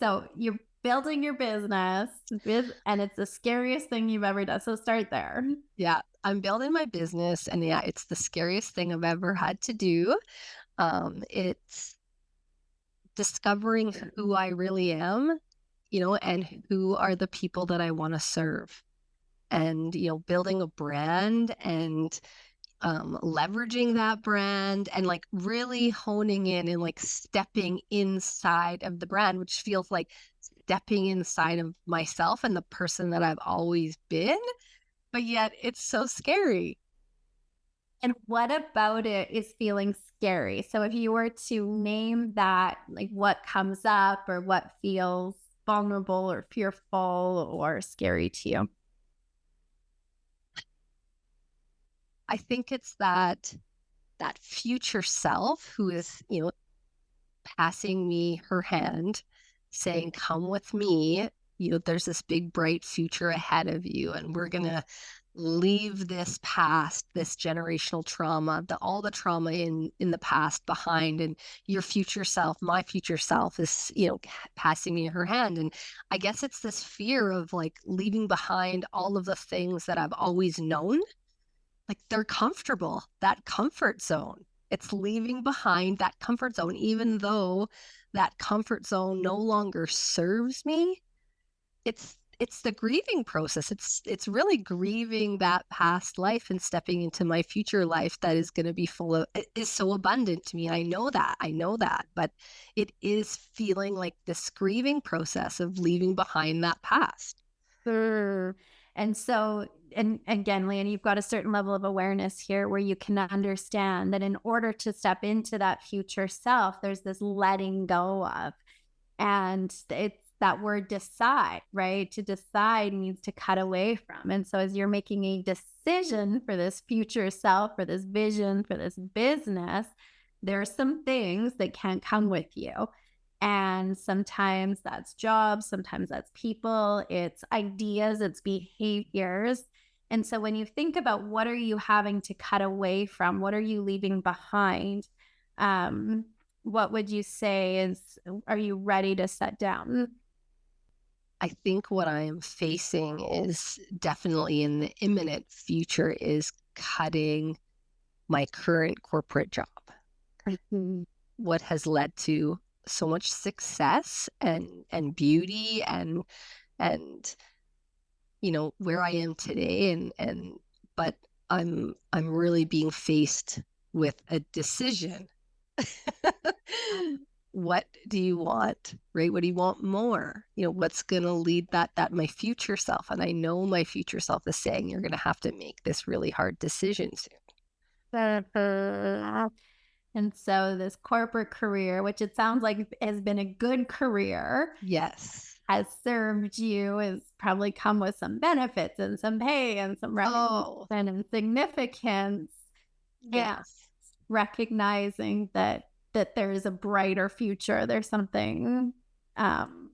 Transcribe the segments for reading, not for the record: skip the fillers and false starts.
So you're building your business, and it's the scariest thing you've ever done. So start there. Yeah, I'm building my business, and yeah, it's the scariest thing I've ever had to do. It's discovering who I really am, and who are the people that I want to serve. And, building a brand and leveraging that brand and like really honing in and like stepping inside of the brand, which feels like stepping inside of myself and the person that I've always been. But yet it's so scary. And what about it is feeling scary? So if you were to name that, like what comes up or what feels vulnerable or fearful or scary to you? I think it's that future self who is, passing me her hand, saying, "Come with me. There's this big, bright future ahead of you, and we're going to leave this past, this generational trauma, all the trauma in the past behind. And your future self, my future self is, passing me her hand." And I guess it's this fear of like leaving behind all of the things that I've always known, like, they're comfortable, that comfort zone. It's leaving behind that comfort zone, even though that comfort zone no longer serves me. It's the grieving process. It's really grieving that past life and stepping into my future life that is gonna be full of is so abundant to me, and I know that, but it is feeling like this grieving process of leaving behind that past. Sure. And so, and again, Leighanne, you've got a certain level of awareness here where you can understand that in order to step into that future self, there's this letting go of. And it's that word decide, right? To decide means to cut away from. And so as you're making a decision for this future self, for this vision, for this business, there are some things that can't come with you. And sometimes that's jobs, sometimes that's people, it's ideas, it's behaviors. And so when you think about what are you having to cut away from, what are you leaving behind? What would you say is, are you ready to set down? I think what I am facing is definitely in the imminent future is cutting my current corporate job. Mhm. What has led to so much success and beauty and where I am today and but I'm really being faced with a decision. What do you want, right? What do you want more? What's going to lead that my future self? And I know my future self is saying you're going to have to make this really hard decision soon. And so this corporate career, which it sounds like has been a good career, Yes. has served you, has probably come with some benefits and some pay and some recognition Oh, and significance. And yes. recognizing that there is a brighter future. There's something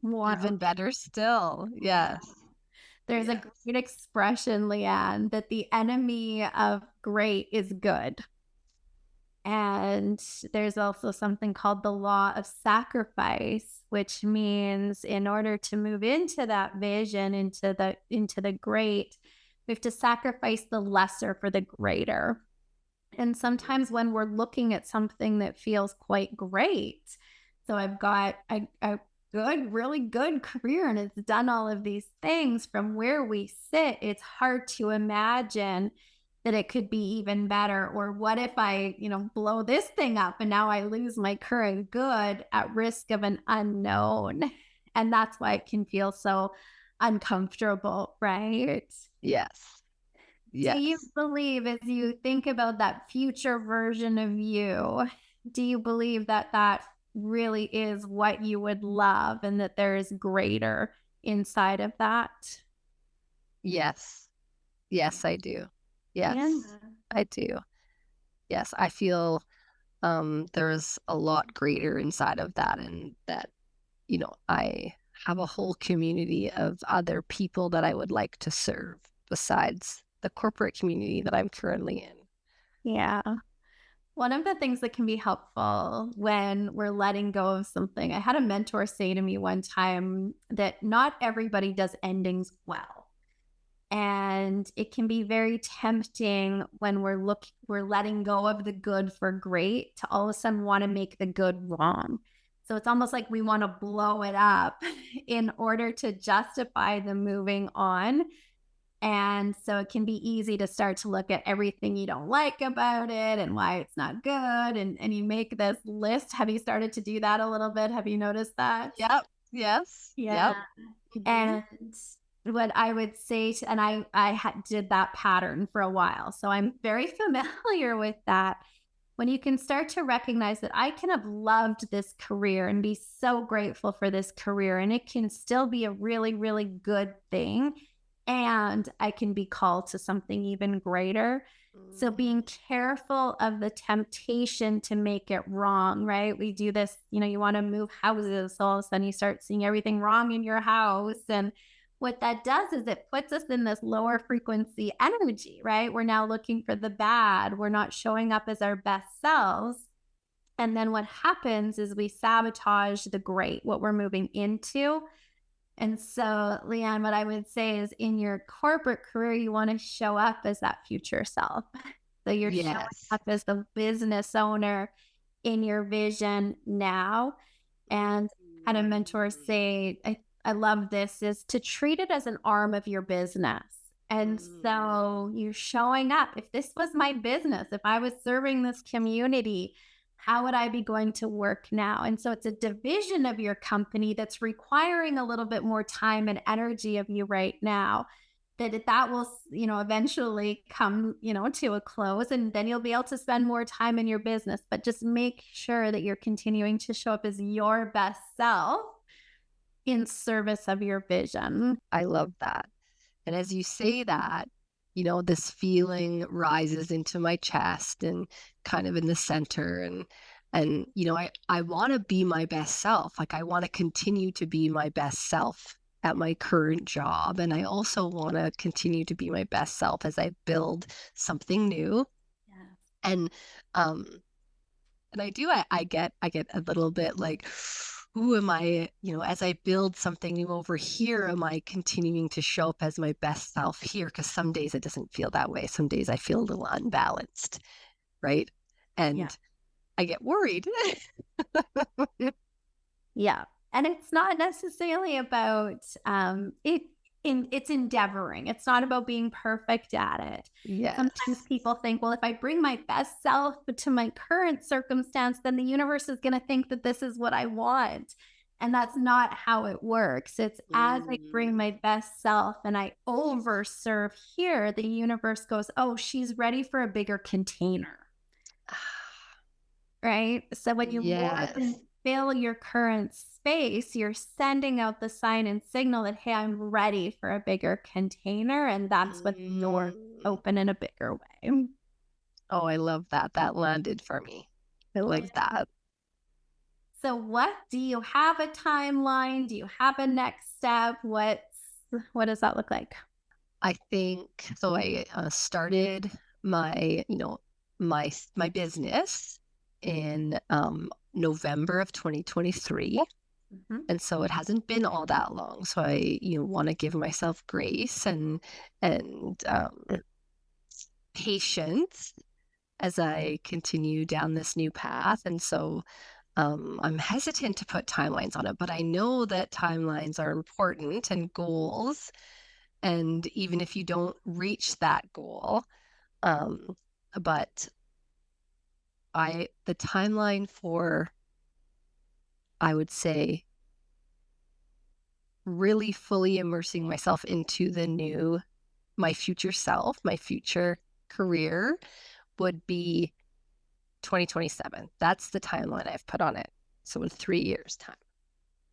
more. Even better still. Yes. There's a Yes. great expression, Leighanne, that the enemy of great is good. And there's also something called the law of sacrifice, which means in order to move into that vision, into the great, we have to sacrifice the lesser for the greater. And sometimes when we're looking at something that feels quite great, so I've got a good, really good career and it's done all of these things from where we sit, it's hard to imagine that it could be even better. Or what if I, blow this thing up and now I lose my current good at risk of an unknown? And that's why it can feel so uncomfortable, right? Yes. Do you Yes. believe, as you think about that future version of you, do you believe that that really is what you would love and that there is greater inside of that? Yes. Yes, I do. Yeah. Yes, I do. Yes, I feel there's a lot greater inside of that, and that, I have a whole community of other people that I would like to serve besides the corporate community that I'm currently in. Yeah. One of the things that can be helpful when we're letting go of something, I had a mentor say to me one time that not everybody does endings well. And it can be very tempting when we're letting go of the good for great to all of a sudden want to make the good wrong. So it's almost like we want to blow it up in order to justify the moving on. And so it can be easy to start to look at everything you don't like about it and why it's not good. And you make this list. Have you started to do that a little bit? Have you noticed that? Yep. Yes. Yep. Yeah. Mhm. And what I would say, and did that pattern for a while. So I'm very familiar with that. When you can start to recognize that I can have loved this career and be so grateful for this career, and it can still be a really, really good thing. And I can be called to something even greater. So being careful of the temptation to make it wrong, right? We do this, you want to move houses. So all of a sudden you start seeing everything wrong in your house. And what that does is it puts us in this lower frequency energy, right? We're now looking for the bad. We're not showing up as our best selves. And then what happens is we sabotage the great, what we're moving into. And so, Leighanne, what I would say is in your corporate career, you want to show up as that future self. So you're showing Yes. up as the business owner in your vision now. And had a mentor say, I love this, is to treat it as an arm of your business. And so you're showing up. If this was my business, if I was serving this community, how would I be going to work now? And so it's a division of your company that's requiring a little bit more time and energy of you right now. That will, eventually come, to a close, and then you'll be able to spend more time in your business. But just make sure that you're continuing to show up as your best self in service of your vision. I love that. And as you say that, this feeling rises into my chest and kind of in the center. And I want to be my best self. Like I want to continue to be my best self at my current job. And I also want to continue to be my best self as I build something new. Yeah. And um and I get a little bit like, who am I, as I build something new over here, am I continuing to show up as my best self here? Because some days it doesn't feel that way. Some days I feel a little unbalanced, right? Yeah. And I get worried. Yeah. And it's not necessarily about it's endeavoring. It's not about being perfect at it. Sometimes Yes. people think, well, if I bring my best self to my current circumstance, then the universe is going to think that this is what I want. And that's not how it works. It's as I bring my best self and I overserve here, the universe goes, oh, she's ready for a bigger container. Right? So when you more Yes. than fill your current space, you're sending out the sign and signal that, hey, I'm ready for a bigger container. And that's when the door open in a bigger way. Oh, I love that. That landed for me. I like that. So do you have a timeline? Do you have a next step? What does that look like? I think so. I started my, my business in November of 2023. Mm-hmm. And so it hasn't been all that long. So I, want to give myself grace and patience as I continue down this new path. And so I'm hesitant to put timelines on it, but I know that timelines are important and goals. And even if you don't reach that goal, um, but the timeline for, I would say, really fully immersing myself into my future self, my future career would be 2027. That's the timeline I've put on it. So in 3 years' time.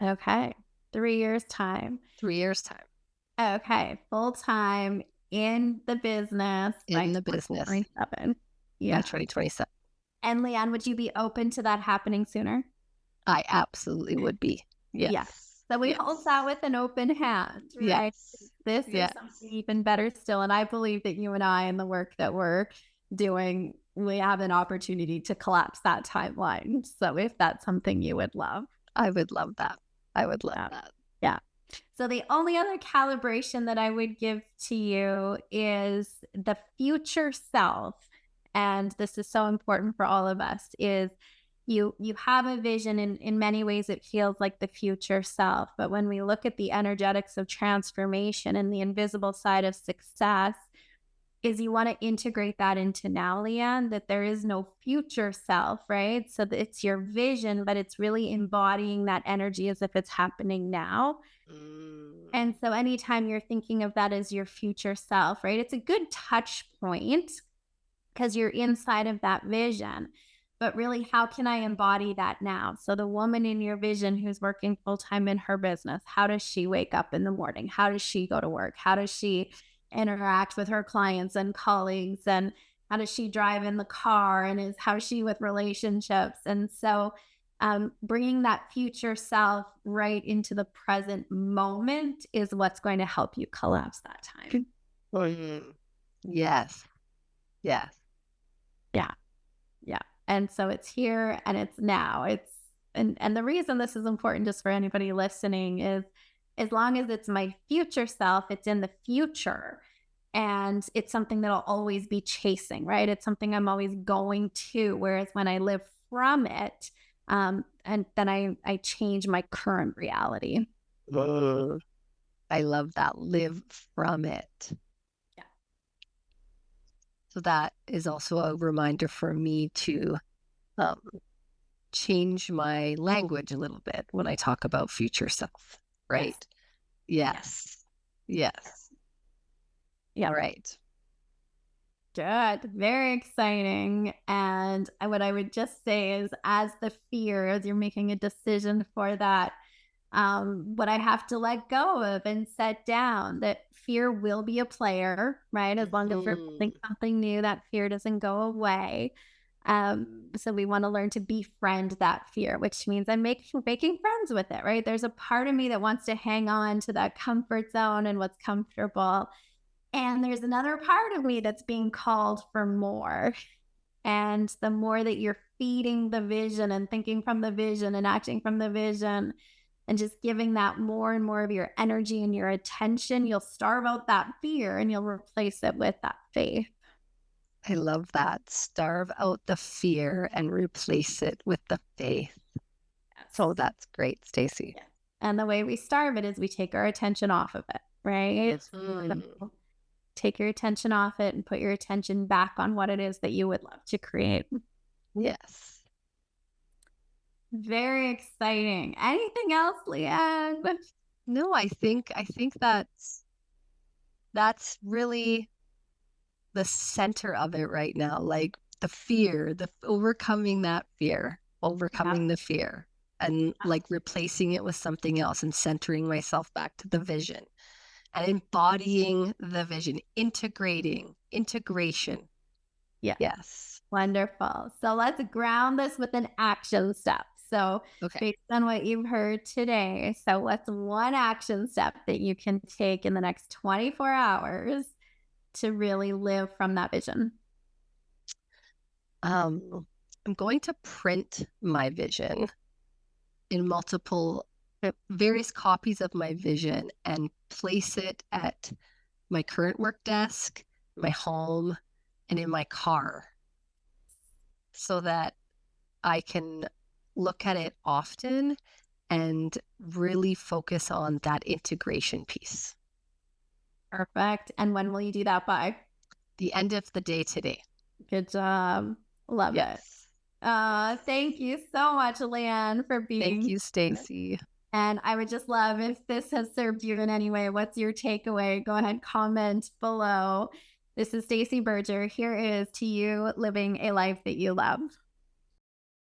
Okay. 3 years time. 3 years' time. Okay. Full time in the business by In the business 2027. by Yeah. 2027. And Leighanne, would you be open to that happening sooner? I absolutely would be. Yes. Yes. So we hold that with an open hand, right? Yes. This is Yes. something even better still. And I believe that you and I and the work that we're doing we have an opportunity to collapse that timeline. So if that's something you would love. I would love that. I would love Yeah. that. Yeah. So the only other calibration that I would give to you is the future self. And this is so important for all of us is you have a vision in many ways it feels like the future self. But when we look at the energetics of transformation and the invisible side of success, is you want to integrate that into now, Leighanne, that there is no future self, right? So that it's your vision, but it's really embodying that energy as if it's happening now. Mm. And so anytime you're thinking of that as your future self, right? It's a good touch point because you're inside of that vision. But really, how can I embody that now? So the woman in your vision who's working full time in her business, how does she wake up in the morning? How does she go to work? How does she interact with her clients and colleagues? And how does she drive in the car? And how's she with relationships? And so bringing that future self right into the present moment is what's going to help you collapse that time. Mm. Yes. Yes. Yeah. Yeah. And so it's here and it's now. And the reason this is important just for anybody listening is as long as it's my future self, it's in the future. And it's something that I'll always be chasing, right? It's something I'm always going to. Whereas when I live from it, and then I change my current reality. I love that. Live from it. Yeah. So that is also a reminder for me to change my language a little bit when I talk about future self, right? Yes. Yes. Yeah. All right. Good. Very exciting. And what I would just say is as you're making a decision for that, what I have to let go of and set down that fear will be a player, right? As long as we're building something new, that fear doesn't go away. So we want to learn to befriend that fear, which means I'm making friends with it, right? There's a part of me that wants to hang on to that comfort zone and what's comfortable. And there's another part of me that's being called for more. And the more that you're feeding the vision and thinking from the vision and acting from the vision and just giving that more and more of your energy and your attention, you'll starve out that fear and you'll replace it with that faith. I love that. Starve out the fear and replace it with the faith. So that's great, Stacey. Yeah. And the way we starve it is we take our attention off of it, right? So take your attention off it and put your attention back on what it is that you would love to create. Yes. Very exciting. Anything else, Leighanne? No, I think that's really the center of it right now. Like the fear, the overcoming that fear, overcoming the fear, and like replacing it with something else and centering myself back to the vision and embodying the vision, integration. Yeah. Yes. Wonderful. So let's ground this with an action step. So based on what you've heard today, so what's one action step that you can take in the next 24 hours to really live from that vision? I'm going to print my vision in various copies of my vision and place it at my current work desk, my home, and in my car so that I can look at it often and really focus on that integration piece. Perfect. And when will you do that by? The end of the day today. Good job. Love it. Thank you so much, Leighanne, for being Thank you, Stacey. And I would just love if this has served you in any way. What's your takeaway? Go ahead, comment below. This is Stacey Berger. Here is to you living a life that you love.